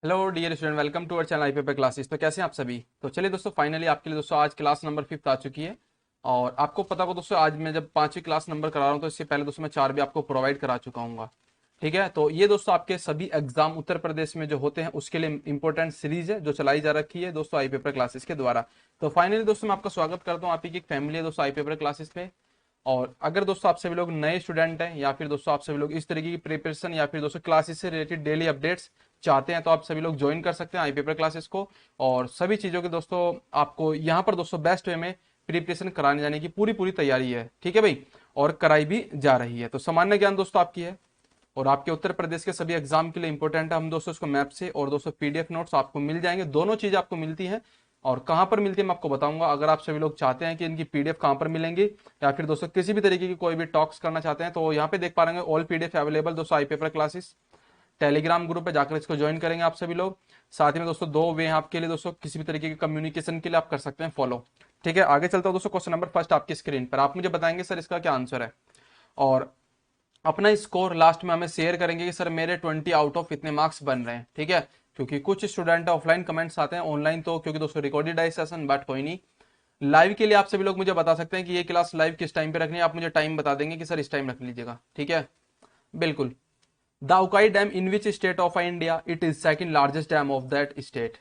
Hello dear student, welcome to our channel iPaper classes. तो कैसे हैं आप सभी। तो चलिए दोस्तों, फाइनली आपके लिए दोस्तों आज क्लास नंबर 5 आ चुकी है। और आपको पता होगा दोस्तों, आज मैं जब 5वीं क्लास नंबर करा रहा हूँ तो इससे पहले दोस्तों मैं 4 भी आपको प्रोवाइड करा चुका हूँ। ठीक है, तो ये दोस्तों आपके सभी एग्जाम उत्तर प्रदेश में जो होते हैं उसके लिए इंपॉर्टेंट सीरीज है जो चलाई जा रखी है दोस्तों आई पेपर क्लासेस के द्वारा। तो फाइनली दोस्तों मैं आपका स्वागत करता हूँ, आप ही की एक फैमिली है दोस्तों आई पेपर क्लासेस पे। और अगर दोस्तों आप सभी लोग नए स्टूडेंट हैं या फिर दोस्तों आप सभी लोग इस तरीके की प्रिपरेशन या फिर दोस्तों क्लासेस से रिलेटेड डेली अपडेट्स चाहते हैं तो आप सभी लोग ज्वाइन कर सकते हैं आई पेपर क्लासेस को। और सभी चीज़ों के दोस्तों आपको यहाँ पर दोस्तों बेस्ट वे में प्रिपरेशन कराने जाने की पूरी पूरी तैयारी है। ठीक है भाई, और कराई भी जा रही है। तो सामान्य ज्ञान दोस्तों आपकी है और आपके उत्तर प्रदेश के सभी एग्जाम के लिए इंपॉर्टेंट है। हम दोस्तों इसको मैप से और दोस्तों पीडीएफ नोट्स आपको मिल जाएंगे, दोनों चीज़ आपको मिलती हैं। और कहाँ पर मिलती है मैं आपको बताऊंगा। अगर आप सभी लोग चाहते हैं कि इनकी पीडीएफ कहाँ पर मिलेंगी या फिर दोस्तों किसी भी तरीके की कोई भी टॉक्स करना चाहते हैं तो यहाँ पे देख पा रहे हैं ऑल पीडीएफ अवेलेबल दोस्तों आई पेपर क्लासेस टेलीग्राम ग्रुप पे जाकर इसको ज्वाइन करेंगे आप सभी लोग। साथ ही में दोस्तों दो वे हैं आपके लिए दोस्तों, किसी भी तरीके के कम्युनिकेशन के लिए आप कर सकते हैं फॉलो। ठीक है, आगे चलता हूँ दोस्तों। क्वेश्चन नंबर फर्स्ट आपकी स्क्रीन पर, आप मुझे बताएंगे सर इसका क्या आंसर है और अपना स्कोर लास्ट में हमें शेयर करेंगे कि सर मेरे 20 आउट ऑफ इतने मार्क्स बन रहे हैं। ठीक है, क्योंकि कुछ स्टूडेंट ऑफलाइन कमेंट्स आते हैं, ऑनलाइन तो क्योंकि दोस्तों रिकॉर्डेड है सेशन, बट कोई नहीं। लाइव के लिए आप सभी लोग मुझे बता सकते हैं कि ये क्लास लाइव किस टाइम पे रखनी है। आप मुझे टाइम बता देंगे कि सर इस टाइम रख लीजिएगा। ठीक है, बिल्कुल। The Ukai dam in which state of India, it is second largest dam of that state.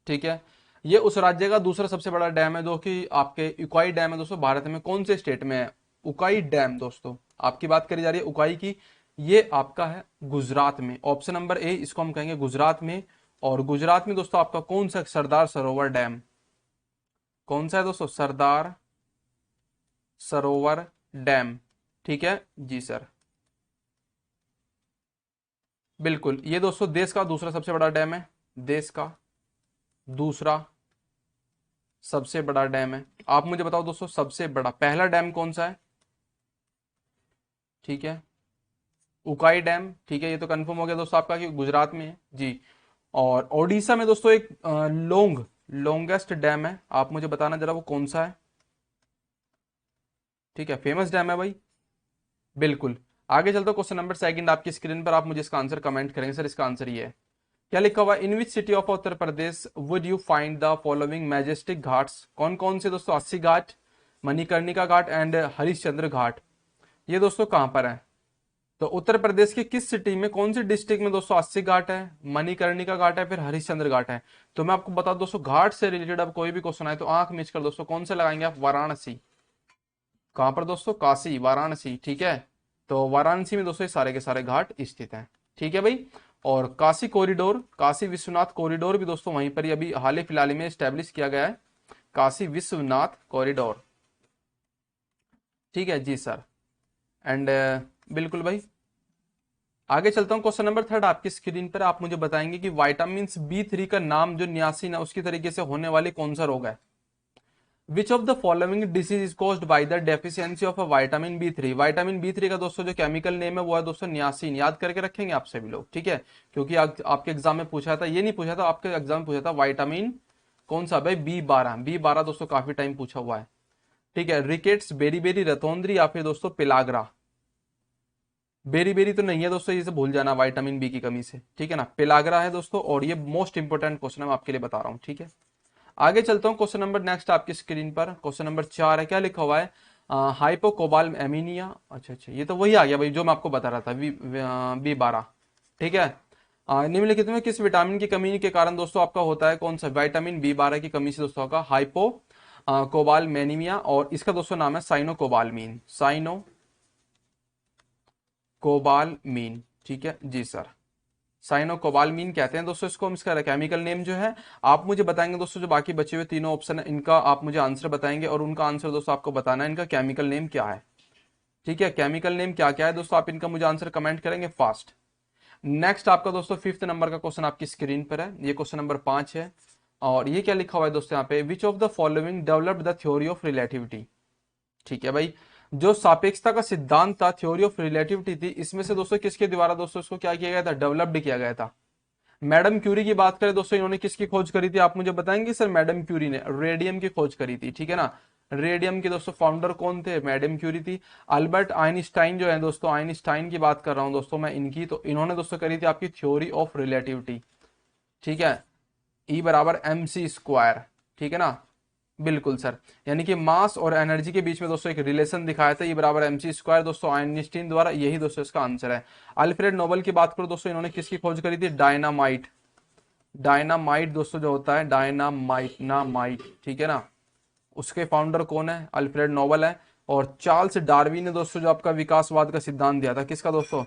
ठीक है, ये उस राज्य का दूसरा सबसे बड़ा डैम है जो कि आपके उकाई डैम है दोस्तों, भारत में कौन से स्टेट में है उकाई डैम दोस्तों। आपकी बात करी जा रही है उकाई की, ये आपका है गुजरात में। ऑप्शन नंबर ए इसको हम कहेंगे गुजरात में। और गुजरात में दोस्तों आपका कौन सा सरदार सरोवर डैम, कौन सा है दोस्तों, सरदार सरोवर डैम। ठीक है जी सर, बिल्कुल। ये दोस्तों देश का दूसरा सबसे बड़ा डैम है, देश का दूसरा सबसे बड़ा डैम है। आप मुझे बताओ दोस्तों सबसे बड़ा पहला डैम कौन सा है। ठीक है, उकाई डैम। ठीक है, ये तो कंफर्म हो गया दोस्तों आपका कि गुजरात में है जी। और ओडिशा में दोस्तों एक लॉन्गेस्ट डैम है, आप मुझे बताना जरा वो कौन सा है। ठीक है, फेमस डैम है भाई, बिल्कुल। आगे चलते क्वेश्चन नंबर सेकंड आपकी स्क्रीन पर, आप मुझे इसका आंसर कमेंट करेंगे सर इसका आंसर ये है। क्या लिखा हुआ है, in which city of Uttar Pradesh would you find the following majestic ghats. कौन कौन से दोस्तों, 80 घाट, मणिकर्णिका घाट एंड हरिश्चंद्र घाट, ये दोस्तों कहां पर है। तो उत्तर प्रदेश की किस सिटी में, कौन सी डिस्ट्रिक्ट में दोस्तों 80 घाट है, मणिकर्णिका घाट है, फिर हरिश्चंद्र घाट है। तो मैं आपको बता दूं दोस्तों, घाट से रिलेटेड अब कोई भी क्वेश्चन आए तो आंख मीच कर दोस्तों कौन से लगाएंगे आप, वाराणसी। कहां पर दोस्तों, काशी, वाराणसी। ठीक है, तो वाराणसी में दोस्तों ये सारे के सारे घाट स्थित हैं। ठीक है भाई, और काशी कॉरिडोर, काशी विश्वनाथ कॉरिडोर भी दोस्तों वहीं पर ही अभी हाल ही फिलहाल में स्टैब्लिश किया गया है, काशी विश्वनाथ कॉरिडोर। ठीक है जी सर, एंड बिल्कुल भाई। आगे चलता हूं, क्वेश्चन नंबर थर्ड आपकी स्क्रीन पर, आप मुझे बताएंगे कि विटामिन B3 का नाम जो नियासिन है उसकी तरीके से होने वाली कौन सा रोग है। Which of the following disease is caused by the deficiency of vitamin B3। Vitamin B3 का दोस्तों जो केमिकल नेम है वो है दोस्तों नियासिन। याद करके रखेंगे आप सभी लोग। ठीक है, क्योंकि आपके एग्जाम में पूछा था, ये नहीं पूछा था आपके एग्जाम में पूछा था विटामिन कौन सा भाई, B12 दोस्तों काफी टाइम पूछा हुआ है। ठीक है, रिकेट्स, बेरी बेरी, रतौंद्री या फिर दोस्तों पिलाग्रा। बेरी बेरी तो नहीं है दोस्तों, ये से भूल जाना विटामिन बी की कमी से। ठीक है ना, पिलाग्रा है दोस्तों, और ये मोस्ट इंपोर्टेंट क्वेश्चन है, मैं आपके लिए बता रहा हूँ। ठीक है, आगे चलता हूँ, क्वेश्चन नंबर नेक्स्ट आपकी स्क्रीन पर, क्वेश्चन नंबर 4 है। क्या लिखा हुआ है, हाइपोकोबाल एमीनिया। अच्छा अच्छा, ये तो वही आ गया भाई जो मैं आपको बता रहा था, B12। ठीक है, निम्नलिखित में किस विटामिन की कमी के कारण दोस्तों आपका होता है, कौन सा विटामिन B12 की कमी से दोस्तों का हाइपो कोबाल मेनीमिया, और इसका दोस्तों नाम है साइनोकोबालमीन, साइनोकोबालमीन। ठीक है जी सर, साइनोकोबालमीन कहते हैं दोस्तों इसको, हम इसका केमिकल नेम जो है। आप मुझे बताएंगे दोस्तों जो बाकी बचे हुए तीनों ऑप्शन है इनका आप मुझे आंसर बताएंगे, और उनका आंसर दोस्तों आपको बताना है इनका केमिकल नेम क्या है। ठीक है, केमिकल नेम क्या क्या है दोस्तों, आप इनका मुझे आंसर कमेंट करेंगे फास्ट। नेक्स्ट आपका दोस्तों फिफ्थ नंबर का क्वेश्चन आपकी स्क्रीन पर है, ये क्वेश्चन नंबर 5 है। और ये क्या लिखा हुआ है दोस्तों यहाँ पे, which of the following developed the theory of relativity. ठीक है भाई, जो सापेक्षता का सिद्धांत था, थ्योरी ऑफ रिलेटिविटी थी, इसमें से दोस्तों किसके द्वारा दोस्तों इसको क्या किया गया था, डेवलप्ड किया गया था। मैडम क्यूरी की बात करें दोस्तों, इन्होंने किसकी खोज करी थी, आप मुझे बताएंगे सर। मैडम क्यूरी ने रेडियम की खोज करी थी। ठीक है ना, रेडियम के दोस्तों फाउंडर कौन थे, मैडम क्यूरी थी। अल्बर्ट आइंस्टाइन जो है दोस्तों, आइंस्टाइन की बात कर रहा हूं दोस्तों मैं इनकी, तो इन्होंने दोस्तों करी थी आपकी थ्योरी ऑफ रिलेटिविटी। ठीक है, E बराबर एम सी स्क्वायर, ठीक है ना, बिल्कुल सर। यानी कि मास और एनर्जी के बीच में दोस्तों एक रिलेशन दिखाया था, E बराबर एम सी स्क्वायर दोस्तों आइंस्टीन द्वारा, यही दोस्तों इसका आंसर है। अल्फ्रेड नोबेल की बात करो दोस्तों, इन्होंने किसकी खोज करी थी? डायनामाइट। डायनामाइट दोस्तों जो होता है, डायनामाइट नामाइट, ठीक है ना, उसके फाउंडर कौन है? अल्फ्रेड नोबेल है। और चार्ल्स डार्विन ने दोस्तों जो आपका विकासवाद का सिद्धांत दिया था, किसका दोस्तों?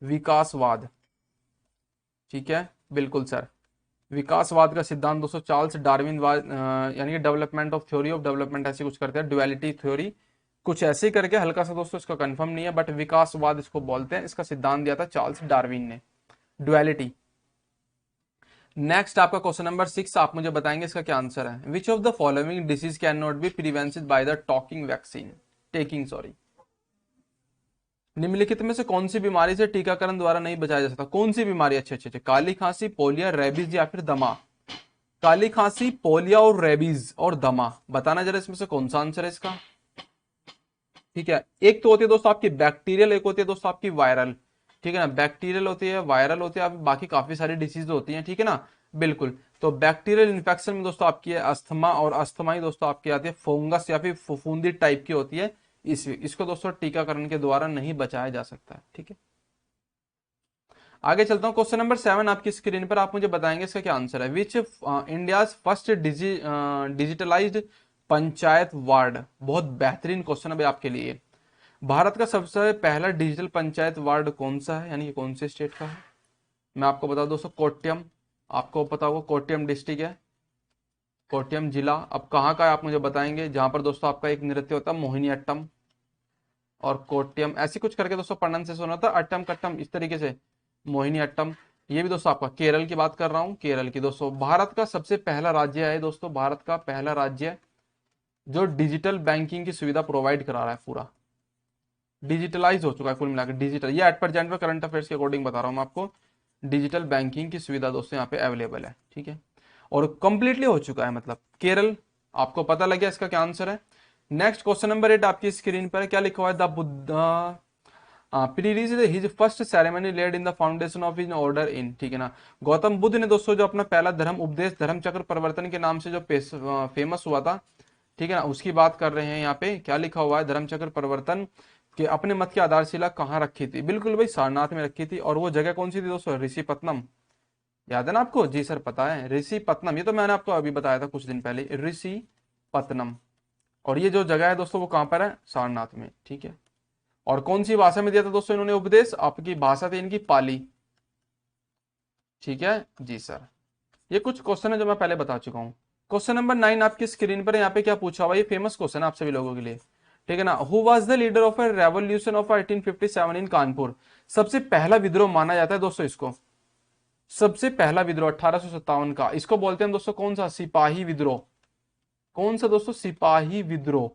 विकासवाद, ठीक है, बिल्कुल सर। विकासवाद का सिद्धांत दोस्तों चार्ल्स डार्विन यानी कि development of theory of development ऐसे कुछ करते हैं, ड्युअलिटी थ्योरी कुछ ऐसे ही करके, हल्का सा दोस्तों इसका कंफर्म नहीं है, बट विकासवाद इसको बोलते हैं। इसका सिद्धांत दिया था चार्ल्स डार्विन ने, ड्युअलिटी। नेक्स्ट आपका क्वेश्चन नंबर 6, आप मुझे बताएंगे इसका क्या आंसर है। Which of the following disease can not be prevented by the talking vaccine taking, sorry. निम्नलिखित में से कौन सी बीमारी से टीकाकरण द्वारा नहीं बचाया जा सकता? कौन सी बीमारी? अच्छे अच्छे अच्छे, काली खांसी, पोलियो, रेबीज या फिर दमा। काली खांसी, पोलियो और रेबीज और दमा, बताना जरा इसमें से कौन सा आंसर है इसका। ठीक है, एक तो होती है दोस्तों आपकी बैक्टीरियल, एक होती है दोस्तों आपकी वायरल, ठीक है ना, बैक्टीरियल होती है, वायरल होती है, बाकी काफी सारी डिसीज होती हैं, ठीक है ना, बिल्कुल। तो बैक्टीरियल इन्फेक्शन में दोस्तों आपकी है अस्थमा, और अस्थमा ही दोस्तों आपकी आती है फंगस या फिर फफूंदी टाइप की होती है, इसको दोस्तों टीकाकरण के द्वारा नहीं बचाया जा सकता है, ठीक है। आगे चलता हूं, क्वेश्चन नंबर 7 आपकी स्क्रीन पर, आप मुझे बताएंगे इसका क्या आंसर है। Which India first digitalised panchayat ward, बहुत बेहतरीन क्वेश्चन है भाई आपके लिए। भारत का सबसे पहला डिजिटल पंचायत वार्ड कौन सा है, यानी कि कौन से स्टेट का है? मैं आपको बता दूं दोस्तों, कोट्यम, आपको पता होगा कोट्यम डिस्ट्रिक्ट है, कोट्यम जिला। अब कहाँ का है आप मुझे बताएंगे, जहां पर दोस्तों आपका एक नृत्य होता है मोहिनी अट्टम, और कोट्यम ऐसी कुछ करके दोस्तों प्रोनाउंसिएशन होता है, अट्टम कट्टम इस तरीके से, मोहिनी अट्टम। ये भी दोस्तों आपका केरल की बात कर रहा हूं, केरल की दोस्तों। भारत का सबसे पहला राज्य है दोस्तों, भारत का पहला राज्य जो डिजिटल बैंकिंग की सुविधा प्रोवाइड करा रहा है, पूरा डिजिटलाइज हो चुका है कुल मिलाकर, डिजिटल, ये एट प्रेजेंट में करंट अफेयर्स के अकॉर्डिंग बता रहा हूं मैं आपको। डिजिटल बैंकिंग की सुविधा दोस्तों यहाँ पे अवेलेबल है, ठीक है, और कंप्लीटली हो चुका है, मतलब केरल। आपको पता लग गया इसका क्या आंसर है। नेक्स्ट क्वेश्चन नंबर 8 आपकी स्क्रीन पर क्या लिखा हुआ है, the Buddha preaches his first ceremony led in the foundation of in order in, ठीक है ना। गौतम बुद्ध ने दोस्तों जो अपना पहला धर्म उपदेश धर्म चक्र परिवर्तन के नाम से जो फेमस हुआ था, ठीक है ना, उसकी बात कर रहे हैं यहाँ पे। क्या लिखा हुआ है, धर्म चक्र परिवर्तन के अपने मत की आधारशिला कहाँ रखी थी? बिल्कुल भाई, सारनाथ में रखी थी। और वो जगह कौन सी थी दोस्तों? ऋषिपत्नम, याद है ना आपको? जी सर पता है, ऋषिपत्नम, ये तो मैंने आपको अभी बताया था कुछ दिन पहले, ऋषिपत्नम। और ये जो जगह है दोस्तों वो कहाँ पर है? सारनाथ में, ठीक है। और कौन सी भाषा में दिया था दोस्तों इन्होंने उपदेश? आपकी भाषा थी इनकी पाली, ठीक है जी सर। ये कुछ क्वेश्चन है जो मैं पहले बता चुका हूँ। क्वेश्चन नंबर 9 आपकी स्क्रीन पर, यहाँ पे क्या पूछा हुआ, ये फेमस क्वेश्चन है आप सभी लोगों के लिए, ठीक है ना। Who was the leader of A revolution of 1857 इन कानपुर? सबसे पहला विद्रोह माना जाता है दोस्तों इसको, सबसे पहला विद्रोह 1857 का, इसको बोलते हैं दोस्तों कौन सा? सिपाही विद्रोह। कौन सा दोस्तों? सिपाही विद्रोह।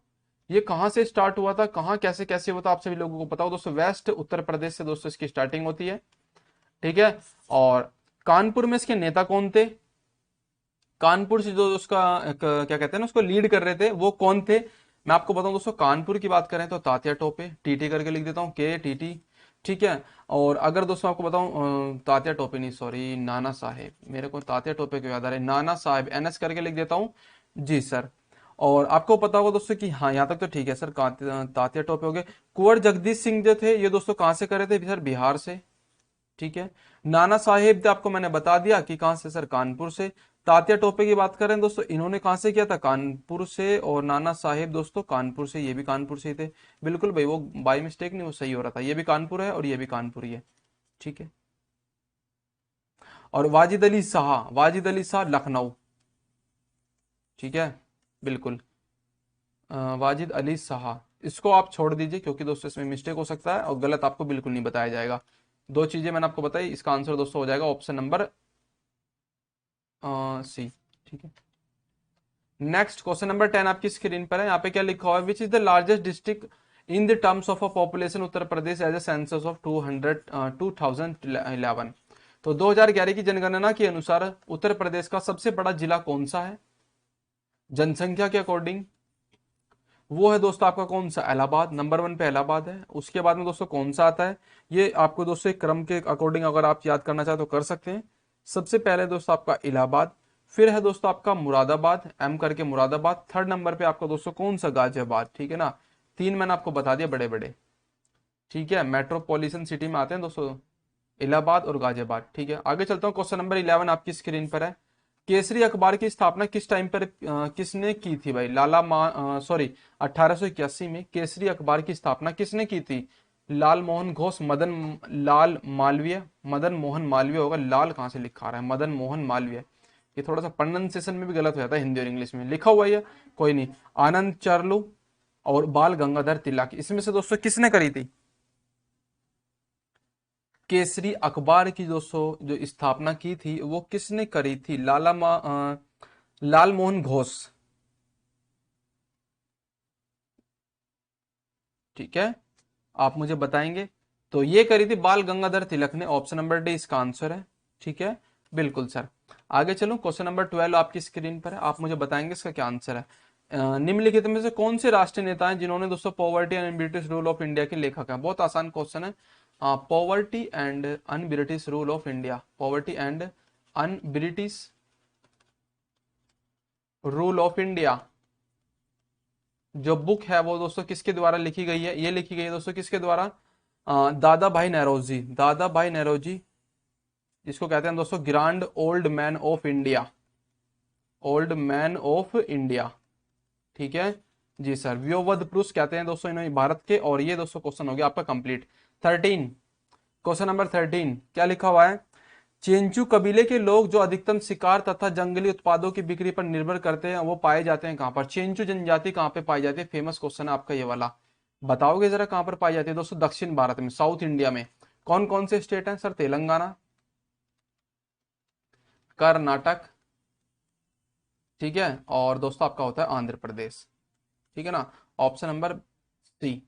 ये कहां से स्टार्ट हुआ था, कहां कैसे कैसे हुआ था, आप सभी लोगों को पता हो दोस्तों, वेस्ट उत्तर प्रदेश से दोस्तों इसकी स्टार्टिंग होती है, ठीक है। और कानपुर में इसके नेता कौन थे? कानपुर से जो उसका क्या कहते हैं ना, उसको लीड कर रहे थे, वो कौन थे? मैं आपको बताऊं दोस्तों, कानपुर की बात करें तो तात्या टोपे, टीटी करके लिख देता हूं, के टीटी, ठीक है। और अगर दोस्तों आपको बताऊं, तात्या टोपे नहीं, सॉरी, नाना साहेब, मेरे को तात्या टोपे को याद आ रहा है, नाना साहेब, एनएस करके लिख देता हूं, जी सर। और आपको पता होगा दोस्तों कि हाँ, यहाँ तक तो ठीक है सर, तात्या टोपे हो गए। कुंवर जगदीश सिंह जो थे, ये दोस्तों कहाँ से करे थे सर? बिहार से, ठीक है। नाना साहेब थे, आपको मैंने बता दिया कि कहां से सर? कानपुर से। तात्या टोपे की बात करें दोस्तों, इन्होंने कहां से किया था? कानपुर से। और नाना साहेब दोस्तों कानपुर से, ये भी कानपुर से ही थे, बिल्कुल भाई, वो बाय मिस्टेक नहीं, वो सही हो रहा था, ये भी कानपुर है और ये भी कानपुर ही है, ठीक है। और वाजिद अली शाह लखनऊ, ठीक है, बिल्कुल। वाजिद अली शाह, इसको आप छोड़ दीजिए क्योंकि दोस्तों इसमें मिस्टेक हो सकता है और गलत आपको बिल्कुल नहीं बताया जाएगा। दो चीजें मैंने आपको बताई, इसका आंसर दोस्तों हो जाएगा ऑप्शन नंबर सी, ठीक है। नेक्स्ट क्वेश्चन नंबर 10 आपकी स्क्रीन पर है, यहाँ पे क्या लिखा हुआ है, which is the largest district in the terms of a population Uttar Pradesh as a census of 2011। तो 2011 की जनगणना के अनुसार उत्तर प्रदेश का सबसे बड़ा जिला कौन सा है जनसंख्या के अकॉर्डिंग? वो है दोस्तों आपका कौन सा? इलाहाबाद, नंबर 1 पे इलाहाबाद है। उसके बाद में दोस्तों कौन सा आता है, ये आपको दोस्तों एक क्रम के अकॉर्डिंग अगर आप याद करना चाहे तो कर सकते हैं। सबसे पहले दोस्तों आपका इलाहाबाद, फिर है दोस्तों आपका मुरादाबाद, एम करके मुरादाबाद, थर्ड नंबर पे आपका दोस्तों कौन सा, गाजियाबाद, ठीक है ना। तीन मैंने आपको बता दिया बड़े बड़े, ठीक है, मेट्रोपॉलिटन सिटी में आते हैं दोस्तों इलाहाबाद और गाजियाबाद, ठीक है। आगे चलता हूँ, क्वेश्चन नंबर 11 आपकी स्क्रीन पर है। केसरी अखबार की स्थापना किस टाइम पर किसने की थी भाई, सॉरी 1881 में केसरी अखबार की स्थापना किसने की थी, लाल मोहन घोष, लाल मालवीय, मदन मोहन मालवीय होगा, लाल कहाँ से लिखा रहा है, मदन मोहन मालवीय। ये थोड़ा सा प्रोनाउंसिएशन में भी गलत हो जाता है हिंदी और इंग्लिश में, लिखा हुआ है कोई नहीं। आनंद चार्लू और बाल गंगाधर तिलक, इसमें से दोस्तों किसने करी थी केसरी अखबार की दोस्तों जो स्थापना की थी वो किसने करी थी, लाल मोहन घोष, ठीक है, आप मुझे बताएंगे। तो ये करी थी बाल गंगाधर तिलक ने, ऑप्शन नंबर डी इसका आंसर है, ठीक है, बिल्कुल सर। आगे चलो, क्वेश्चन नंबर 12 आपकी स्क्रीन पर है, आप मुझे बताएंगे इसका क्या आंसर है। निम्नलिखित में से कौन से राष्ट्रीय नेता हैं जिन्होंने दोस्तों poverty and British rule of India के लेखक हैं, बहुत आसान क्वेश्चन है। Poverty and un British rule of India, poverty and un British rule of India जो बुक है वो दोस्तों किसके द्वारा लिखी गई है, ये लिखी गई है दोस्तों किसके द्वारा, दादा भाई नौरोजी, दादा भाई नौरोजी, जिसको कहते हैं दोस्तों grand old man of India, old man of India, ठीक है जी सर। व्योमवद पुरुष कहते हैं दोस्तों इन्हें भारत के। और ये दोस्तों क्वेश्चन हो गया आपका कंप्लीट। 13, क्वेश्चन नंबर 13 क्या लिखा हुआ है, चेंचू कबीले के लोग जो अधिकतम शिकार तथा जंगली उत्पादों की बिक्री पर निर्भर करते हैं वो पाए जाते हैं कहां पर, चेंचू जनजाति कहां पे पाई जाती है, फेमस क्वेश्चन है आपका ये वाला, बताओगे जरा कहां पर पाई जाती है दोस्तों, दक्षिण भारत में, साउथ इंडिया में। कौन कौन से स्टेट हैं सर, तेलंगाना, कर्नाटक, ठीक है, और दोस्तों आपका होता है आंध्र प्रदेश, ठीक है ना, ऑप्शन नंबर सी,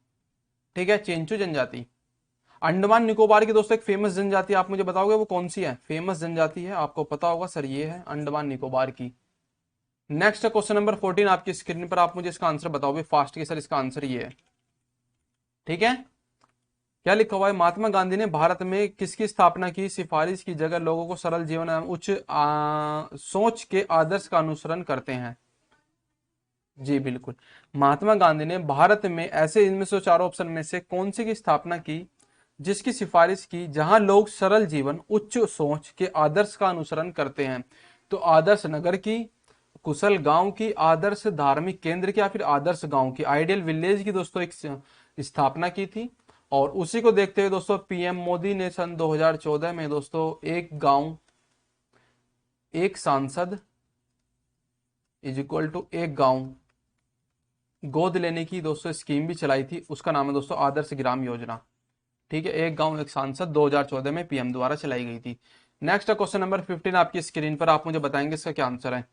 ठीक है, चेंचू जनजाति। अंडमान निकोबार की दोस्तों एक फेमस जनजाति आप मुझे बताओगे वो कौन सी है, फेमस जनजाति है आपको पता होगा सर, ये है अंडमान निकोबार की। नेक्स्ट क्वेश्चन नंबर 14 आपकी स्क्रीन पर, आप मुझे इसका आंसर बताओगे फास्ट के सर, इसका आंसर ये है, ठीक है। क्या लिखा हुआ है, महात्मा गांधी ने भारत में किसकी स्थापना की, सिफारिश की जगह लोगों को सरल जीवन एवं उच्च सोच के आदर्श का अनुसरण करते हैं, जी बिल्कुल। महात्मा गांधी ने भारत में ऐसे इनमें से चारों ऑप्शन में से कौन सी की स्थापना की जिसकी सिफारिश की जहां लोग सरल जीवन उच्च सोच के आदर्श का अनुसरण करते हैं, तो आदर्श नगर की, कुशल गांव की, आदर्श धार्मिक केंद्र की, या फिर आदर्श गांव की, आइडियल विलेज की दोस्तों एक स्थापना की थी। और उसी को देखते हुए दोस्तों पीएम मोदी ने सन 2014 में दोस्तों एक गांव एक सांसद इज इक्वल टू एक गांव गोद लेने की दोस्तों स्कीम भी चलाई थी, उसका नाम है दोस्तों आदर्श ग्राम योजना, ठीक है, एक गांव एक सांसद 2014 में पीएम द्वारा चलाई गई थी। नेक्स्ट क्वेश्चन नंबर 15 आपकी स्क्रीन पर, आप मुझे बताएंगे इसका क्या आंसर है।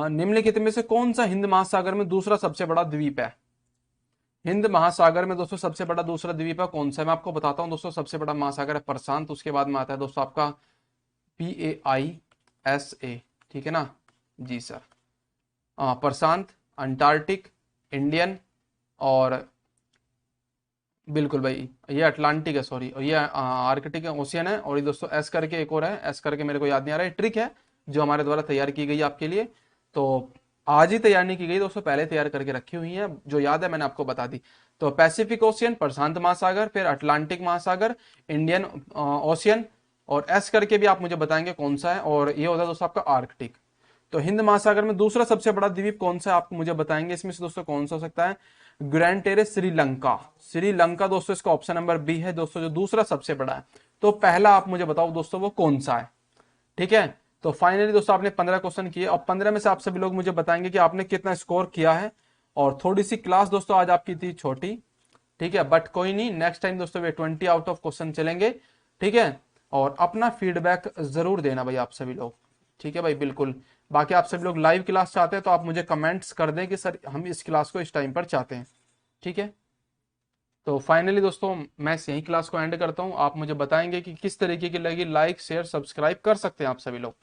निम्नलिखित में से कौन सा हिंद महासागर में दूसरा सबसे बड़ा द्वीप है, हिंद महासागर में दोस्तों सबसे बड़ा दूसरा द्वीप है कौन सा है, मैं आपको बताता हूं दोस्तों। सबसे बड़ा महासागर है प्रशांत, उसके बाद में आता है दोस्तों आपका PAISA, ठीक है ना, जी सर। प्रशांत, अंटार्कटिक, इंडियन, और बिल्कुल भाई ये अटलांटिक है, सॉरी, और ये आर्कटिक ओशियन है, और ये दोस्तों एस करके एक और है, एस करके मेरे को याद नहीं आ रहा है, ट्रिक है जो हमारे द्वारा तैयार की गई आपके लिए। तो आज ही तैयार नहीं की गई दोस्तों, पहले तैयार करके रखी हुई है, जो याद है मैंने आपको बता दी। तो पैसिफिक ओशियन, प्रशांत महासागर, फिर अटलांटिक महासागर, इंडियन ओशियन, और एस करके भी आप मुझे बताएंगे कौन सा है, और ये होता है दोस्तों आपका आर्कटिक। तो हिंद महासागर में दूसरा सबसे बड़ा द्वीप कौन सा है आप मुझे बताएंगे, इसमें से दोस्तों कौन सा हो सकता है, ग्रैंड टेरेस श्रीलंका, श्रीलंका दोस्तों इसका ऑप्शन नंबर बी है दोस्तों, जो दूसरा सबसे बड़ा है। तो पहला आप मुझे बताओ दोस्तों वो कौन सा है, ठीक है। तो फाइनली दोस्तों आपने 15 क्वेश्चन किए, और 15 में से आप सभी लोग मुझे बताएंगे कि आपने कितना स्कोर किया है। और थोड़ी सी क्लास दोस्तों आज आपकी थी छोटी, ठीक है, बट कोई नहीं, नेक्स्ट टाइम दोस्तों वे 20 आउट ऑफ क्वेश्चन चलेंगे, ठीक है। और अपना फीडबैक जरूर देना भाई आप सभी लोग, ठीक है भाई, बिल्कुल। बाकी आप सभी लोग लाइव क्लास चाहते हैं तो आप मुझे कमेंट्स कर दें कि सर हम इस क्लास को इस टाइम पर चाहते हैं, ठीक है। तो फाइनली दोस्तों मैं यही क्लास को एंड करता हूं, आप मुझे बताएंगे कि किस तरीके की लगी, लाइक शेयर सब्सक्राइब कर सकते हैं आप सभी लोग।